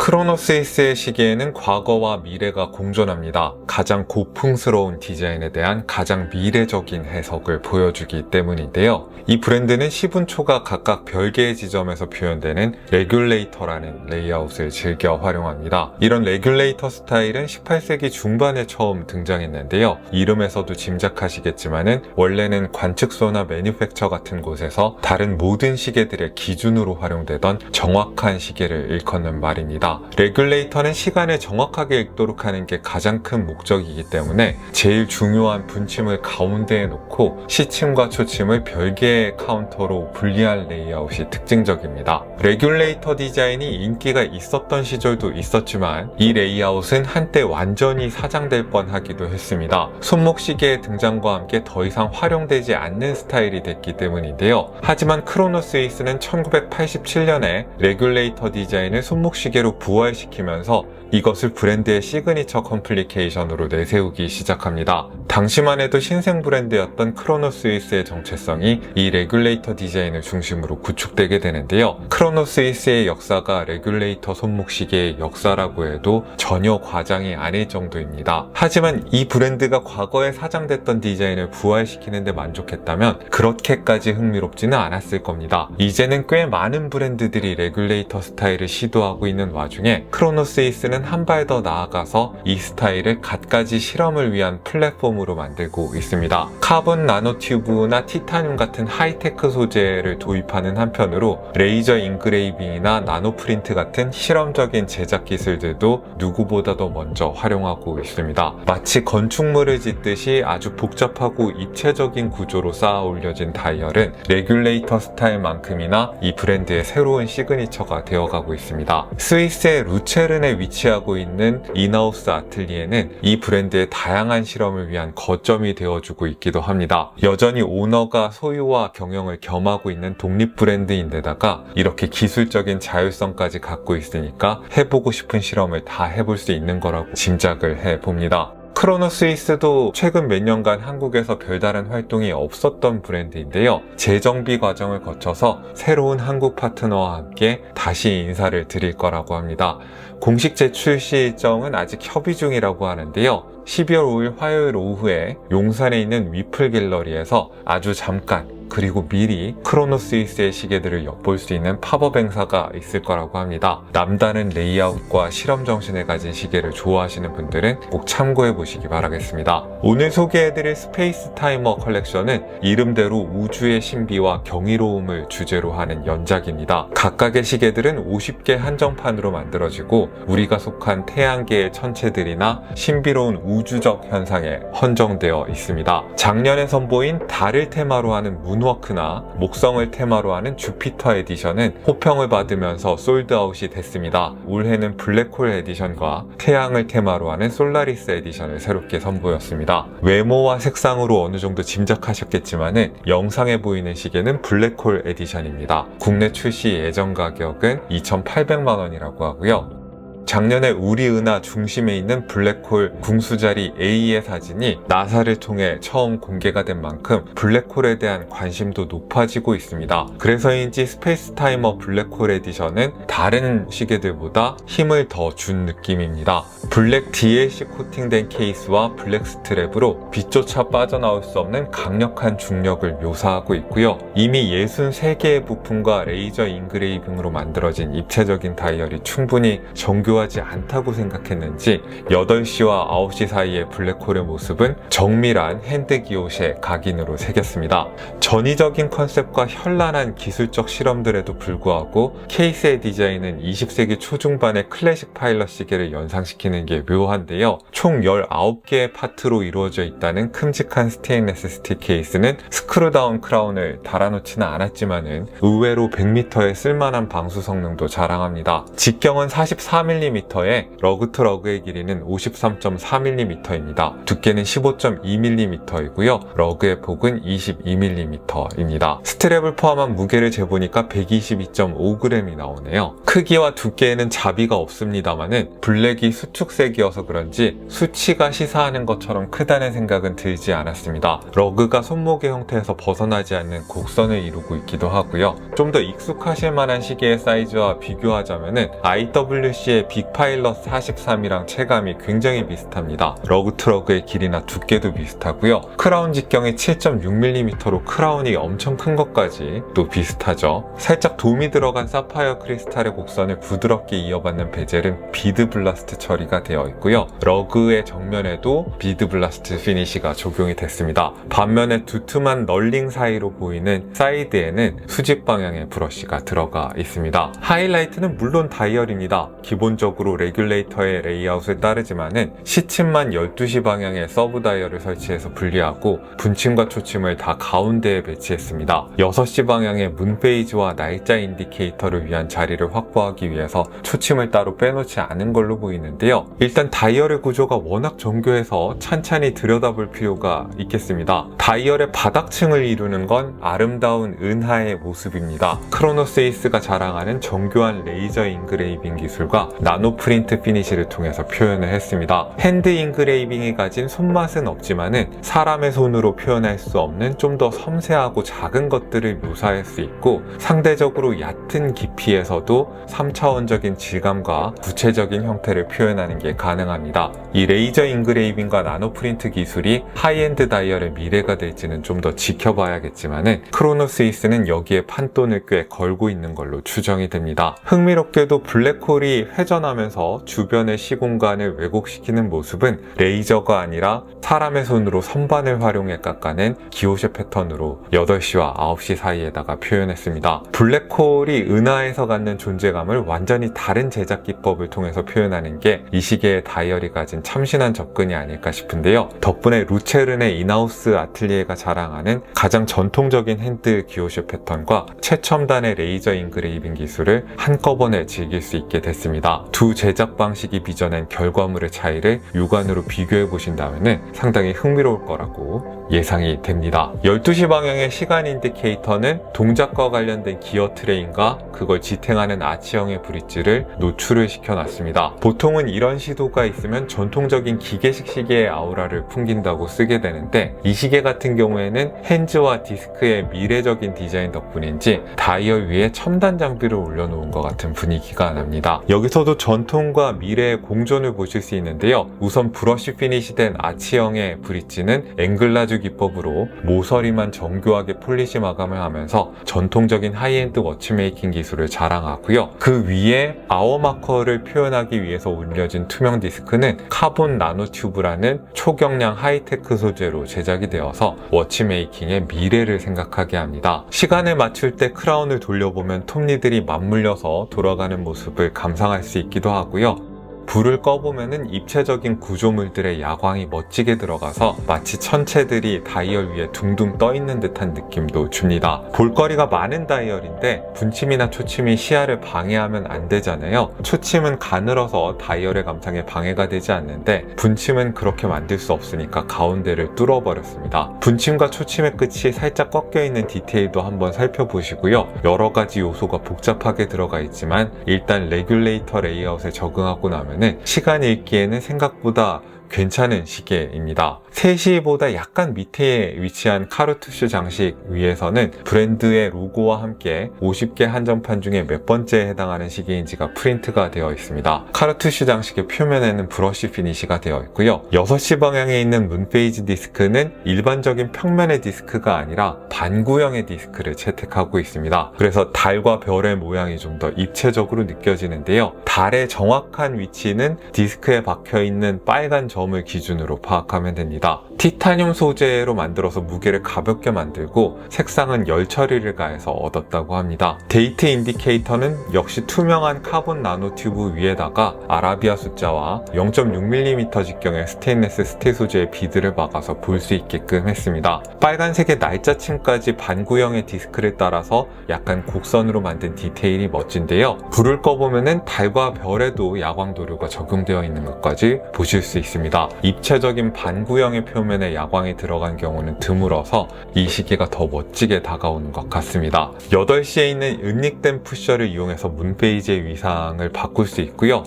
크로노스이스의 시계에는 과거와 미래가 공존합니다. 가장 고풍스러운 디자인에 대한 가장 미래적인 해석을 보여주기 때문인데요. 이 브랜드는 시분초가 각각 별개의 지점에서 표현되는 레귤레이터라는 레이아웃을 즐겨 활용합니다. 이런 레귤레이터 스타일은 18세기 중반에 처음 등장했는데요. 이름에서도 짐작하시겠지만은 원래는 관측소나 매니팩처 같은 곳에서 다른 모든 시계들의 기준으로 활용되던 정확한 시계를 일컫는 말입니다. 레귤레이터는 시간을 정확하게 읽도록 하는 게 가장 큰 목적이기 때문에 제일 중요한 분침을 가운데에 놓고 시침과 초침을 별개의 카운터로 분리한 레이아웃이 특징적입니다. 레귤레이터 디자인이 인기가 있었던 시절도 있었지만 이 레이아웃은 한때 완전히 사장될 뻔하기도 했습니다. 손목시계의 등장과 함께 더 이상 활용되지 않는 스타일이 됐기 때문인데요. 하지만 크로노스이스는 1987년에 레귤레이터 디자인을 손목시계로 부활시키면서 이것을 브랜드의 시그니처 컴플리케이션으로 내세우기 시작합니다. 당시만 해도 신생 브랜드였던 크로노스이스의 정체성이 이 레귤레이터 디자인을 중심으로 구축되게 되는데요. 크로노스이스의 역사가 레귤레이터 손목시계의 역사라고 해도 전혀 과장이 아닐 정도입니다. 하지만 이 브랜드가 과거에 사장됐던 디자인을 부활시키는 데 만족했다면 그렇게까지 흥미롭지는 않았을 겁니다. 이제는 꽤 많은 브랜드들이 레귤레이터 스타일을 시도하고 있는 와중에 크로노스이스는 한 발 더 나아가서 이 스타일을 갖가지 실험을 위한 플랫폼으로 만들고 있습니다. 카본 나노튜브나 티타늄 같은 하이테크 소재를 도입하는 한편으로 레이저 인그레이빙이나 나노 프린트 같은 실험적인 제작 기술들도 누구보다도 먼저 활용하고 있습니다. 마치 건축물을 짓듯이 아주 복잡하고 입체적인 구조로 쌓아 올려진 다이얼은 레귤레이터 스타일만큼이나 이 브랜드의 새로운 시그니처가 되어가고 있습니다. 스위스의 루체른에 위치하고 있는 인하우스 아틀리에는 이 브랜드의 다양한 실험을 위한 거점이 되어주고 있기도 합니다. 여전히 오너가 소유와 경영을 겸하고 있는 독립 브랜드인데다가 이렇게 기술적인 자율성까지 갖고 있으니까 해보고 싶은 실험을 다 해볼 수 있는 거라고 짐작을 해봅니다. 크로노스이스도 최근 몇 년간 한국에서 별다른 활동이 없었던 브랜드인데요. 재정비 과정을 거쳐서 새로운 한국 파트너와 함께 다시 인사를 드릴 거라고 합니다. 공식 재출시 일정은 아직 협의 중이라고 하는데요. 12월 5일 화요일 오후에 용산에 있는 위플 갤러리에서 아주 잠깐 그리고 미리 크로노스이스의 시계들을 엿볼 수 있는 팝업 행사가 있을 거라고 합니다. 남다른 레이아웃과 실험 정신을 가진 시계를 좋아하시는 분들은 꼭 참고해 보시기 바라겠습니다. 오늘 소개해드릴 스페이스 타이머 컬렉션은 이름대로 우주의 신비와 경이로움을 주제로 하는 연작입니다. 각각의 시계들은 50개 한정판으로 만들어지고 우리가 속한 태양계의 천체들이나 신비로운 우주적 현상에 헌정되어 있습니다. 작년에 선보인 달을 테마로 하는 문워크나 목성을 테마로 하는 주피터 에디션은 호평을 받으면서 솔드아웃이 됐습니다. 올해는 블랙홀 에디션과 태양을 테마로 하는 솔라리스 에디션을 새롭게 선보였습니다. 외모와 색상으로 어느 정도 짐작하셨겠지만은 영상에 보이는 시계는 블랙홀 에디션입니다. 국내 출시 예정 가격은 2,800만 원이라고 하고요. 작년에 우리 은하 중심에 있는 블랙홀 궁수자리 A의 사진이 나사를 통해 처음 공개가 된 만큼 블랙홀에 대한 관심도 높아지고 있습니다. 그래서인지 스페이스 타이머 블랙홀 에디션은 다른 시계들보다 힘을 더 준 느낌입니다. 블랙 DLC 코팅된 케이스와 블랙 스트랩으로 빛조차 빠져나올 수 없는 강력한 중력을 묘사하고 있고요. 이미 63개의 부품과 레이저 인그레이빙으로 만들어진 입체적인 다이얼이 충분히 정교하지 않다고 생각했는지 8시와 9시 사이의 블랙홀의 모습은 정밀한 핸드 기옷의 각인으로 새겼습니다. 전위적인 컨셉과 현란한 기술적 실험들에도 불구하고 케이스의 디자인은 20세기 초중반의 클래식 파일럿 시계를 연상시키는 게 묘한데요. 총 19개의 파트로 이루어져 있다는 큼직한 스테인레스 스틸 케이스는 스크루다운 크라운을 달아놓지는 않았지만은 의외로 100m의 쓸만한 방수 성능도 자랑합니다. 직경은 44mm에 러그-투-러그의 길이는 53.4mm입니다. 두께는 15.2mm이고요. 러그의 폭은 22mm입니다. 스트랩을 포함한 무게를 재보니까 122.5g이 나오네요. 크기와 두께에는 자비가 없습니다만은 블랙이 수축 흰흑색이어서 그런지 수치가 시사하는 것처럼 크다는 생각은 들지 않았습니다. 러그가 손목의 형태에서 벗어나지 않는 곡선을 이루고 있기도 하고요. 좀 더 익숙하실 만한 시계의 사이즈와 비교하자면은 IWC의 빅파일럿 43이랑 체감이 굉장히 비슷합니다. 러그 트러그의 길이나 두께도 비슷하고요. 크라운 직경이 7.6mm로 크라운이 엄청 큰 것까지 또 비슷하죠. 살짝 돔이 들어간 사파이어 크리스탈의 곡선을 부드럽게 이어받는 베젤은 비드 블라스트 처리가 되어 있고요. 러그의 정면에도 비드 블라스트 피니시가 적용이 됐습니다. 반면에 두툼한 널링 사이로 보이는 사이드에는 수직 방향의 브러쉬가 들어가 있습니다. 하이라이트는 물론 다이얼입니다. 기본적으로 레귤레이터의 레이아웃에 따르지만은 시침만 12시 방향의 서브 다이얼을 설치해서 분리하고 분침과 초침을 다 가운데에 배치했습니다. 6시 방향의 문 페이지와 날짜 인디케이터를 위한 자리를 확보하기 위해서 초침을 따로 빼놓지 않은 걸로 보이는데요. 일단 다이얼의 구조가 워낙 정교해서 찬찬히 들여다볼 필요가 있겠습니다. 다이얼의 바닥층을 이루는 건 아름다운 은하의 모습입니다. 크로노스이스가 자랑하는 정교한 레이저 인그레이빙 기술과 나노 프린트 피니시를 통해서 표현을 했습니다. 핸드 인그레이빙이 가진 손맛은 없지만은 사람의 손으로 표현할 수 없는 좀 더 섬세하고 작은 것들을 묘사할 수 있고 상대적으로 얕은 깊이에서도 3차원적인 질감과 구체적인 형태를 표현하는 게 가능합니다. 이 레이저 인그레이빙과 나노 프린트 기술이 하이엔드 다이얼의 미래가 될지는 좀 더 지켜봐야겠지만은 크로노스이스는 여기에 판돈을 꽤 걸고 있는 걸로 추정이 됩니다. 흥미롭게도 블랙홀이 회전하면서 주변의 시공간을 왜곡시키는 모습은 레이저가 아니라 사람의 손으로 선반을 활용해 깎아낸 기호쉐 패턴으로 8시와 9시 사이에다가 표현했습니다. 블랙홀이 은하에서 갖는 존재감을 완전히 다른 제작 기법을 통해서 표현하는 게 이 시계의 다이얼이 가진 참신한 접근이 아닐까 싶은데요. 덕분에 루체른의 인하우스 아틀리에가 자랑하는 가장 전통적인 핸드 기호쉐 패턴과 최첨단의 레이저 인그레이빙 기술을 한꺼번에 즐길 수 있게 됐습니다. 두 제작 방식이 빚어낸 결과물의 차이를 육안으로 비교해 보신다면 상당히 흥미로울 거라고 예상이 됩니다. 12시 방향의 시간 인디케이터는 동작과 관련된 기어 트레인과 그걸 지탱하는 아치형의 브릿지를 노출을 시켜놨습니다. 보통은 이런 시도가 있으면 전통적인 기계식 시계의 아우라를 풍긴다고 쓰게 되는데 이 시계 같은 경우에는 핸즈와 디스크의 미래적인 디자인 덕분인지 다이얼 위에 첨단 장비를 올려놓은 것 같은 분위기가 납니다. 여기서도 전통과 미래의 공존을 보실 수 있는데요. 우선 브러쉬 피니시된 아치형의 브릿지는 앵글라주 기법으로 모서리만 정교하게 폴리시 마감을 하면서 전통적인 하이엔드 워치메이킹 기술을 자랑하고요. 그 위에 아워 마커를 표현하기 위해서 올려진 투명 디스크는 카본 나노 튜브라는 초경량 하이테크 소재로 제작이 되어서 워치메이킹의 미래를 생각하게 합니다. 시간을 맞출 때 크라운을 돌려보면 톱니들이 맞물려서 돌아가는 모습을 감상할 수 있기도 하고요. 불을 꺼보면은 입체적인 구조물들의 야광이 멋지게 들어가서 마치 천체들이 다이얼 위에 둥둥 떠있는 듯한 느낌도 줍니다. 볼거리가 많은 다이얼인데 분침이나 초침이 시야를 방해하면 안 되잖아요. 초침은 가늘어서 다이얼의 감상에 방해가 되지 않는데 분침은 그렇게 만들 수 없으니까 가운데를 뚫어버렸습니다. 분침과 초침의 끝이 살짝 꺾여있는 디테일도 한번 살펴보시고요. 여러 가지 요소가 복잡하게 들어가 있지만 일단 레귤레이터 레이아웃에 적응하고 나면 시간 읽기에는 생각보다 괜찮은 시계입니다. 3시보다 약간 밑에 위치한 카르투슈 장식 위에서는 브랜드의 로고와 함께 50개 한정판 중에 몇 번째에 해당하는 시계인지가 프린트가 되어 있습니다. 카르투슈 장식의 표면에는 브러쉬 피니시가 되어 있고요. 6시 방향에 있는 문페이지 디스크는 일반적인 평면의 디스크가 아니라 반구형의 디스크를 채택하고 있습니다. 그래서 달과 별의 모양이 좀 더 입체적으로 느껴지는데요. 달의 정확한 위치는 디스크에 박혀있는 빨간 점을 기준으로 파악하면 됩니다. 티타늄 소재로 만들어서 무게를 가볍게 만들고 색상은 열 처리를 가해서 얻었다고 합니다. 데이트 인디케이터는 역시 투명한 카본 나노 튜브 위에다가 아라비아 숫자와 0.6mm 직경의 스테인리스 스틸 소재의 비드를 박아서 볼 수 있게끔 했습니다. 빨간색의 날짜층까지 반구형의 디스크를 따라서 약간 곡선으로 만든 디테일이 멋진데요. 불을 꺼보면은 달과 별에도 야광 도료가 적용되어 있는 것까지 보실 수 있습니다. 입체적인 반구형의 표면에 야광이 들어간 경우는 드물어서 이 시계가 더 멋지게 다가오는 것 같습니다. 8시에 있는 은닉된 푸셔를 이용해서 문페이지의 위상을 바꿀 수 있고요.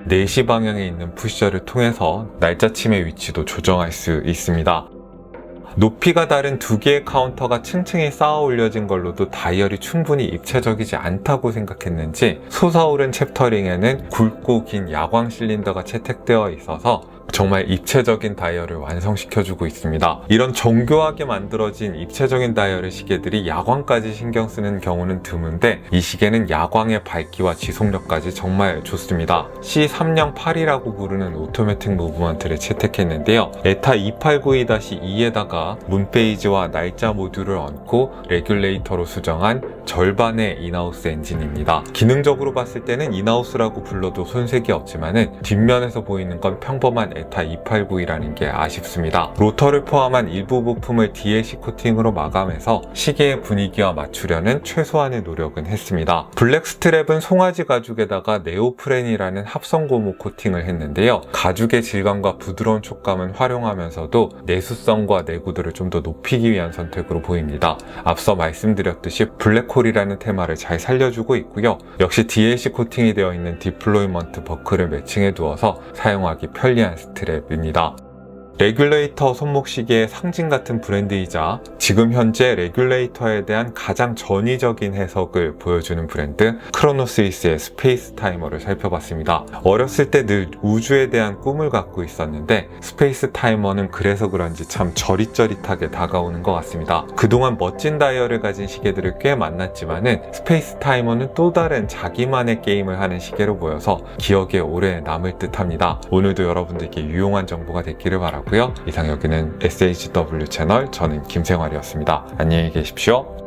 4시 방향에 있는 푸셔를 통해서 날짜침의 위치도 조정할 수 있습니다. 높이가 다른 두 개의 카운터가 층층이 쌓아 올려진 걸로도 다이얼이 충분히 입체적이지 않다고 생각했는지 솟아오른 챕터링에는 굵고 긴 야광 실린더가 채택되어 있어서 정말 입체적인 다이얼을 완성시켜주고 있습니다. 이런 정교하게 만들어진 입체적인 다이얼의 시계들이 야광까지 신경 쓰는 경우는 드문데 이 시계는 야광의 밝기와 지속력까지 정말 좋습니다. C308이라고 부르는 오토매틱 무브먼트를 채택했는데요. ETA 2892-2에다가 문페이지와 날짜 모듈을 얹고 레귤레이터로 수정한 절반의 인하우스 엔진입니다. 기능적으로 봤을 때는 인하우스라고 불러도 손색이 없지만은 뒷면에서 보이는 건 평범한 ETA 2892라는 게 아쉽습니다. 로터를 포함한 일부 부품을 DLC 코팅으로 마감해서 시계의 분위기와 맞추려는 최소한의 노력은 했습니다. 블랙 스트랩은 송아지 가죽에다가 네오프렌이라는 합성 고무 코팅을 했는데요. 가죽의 질감과 부드러운 촉감은 활용하면서도 내수성과 내구도를 좀 더 높이기 위한 선택으로 보입니다. 앞서 말씀드렸듯이 블랙홀이라는 테마를 잘 살려주고 있고요. 역시 DLC 코팅이 되어 있는 디플로이먼트 버클을 매칭해 두어서 사용하기 편리한 스트랩입니다. 레귤레이터 손목시계의 상징 같은 브랜드이자 지금 현재 레귤레이터에 대한 가장 전위적인 해석을 보여주는 브랜드 크로노스위스의 스페이스 타이머를 살펴봤습니다. 어렸을 때 늘 우주에 대한 꿈을 갖고 있었는데 스페이스 타이머는 그래서 그런지 참 저릿저릿하게 다가오는 것 같습니다. 그동안 멋진 다이얼을 가진 시계들을 꽤 만났지만은 스페이스 타이머는 또 다른 자기만의 게임을 하는 시계로 보여서 기억에 오래 남을 듯 합니다. 오늘도 여러분들께 유용한 정보가 됐기를 바라고 이상 여기는 SHW 채널, 저는 김생활이었습니다. 안녕히 계십시오.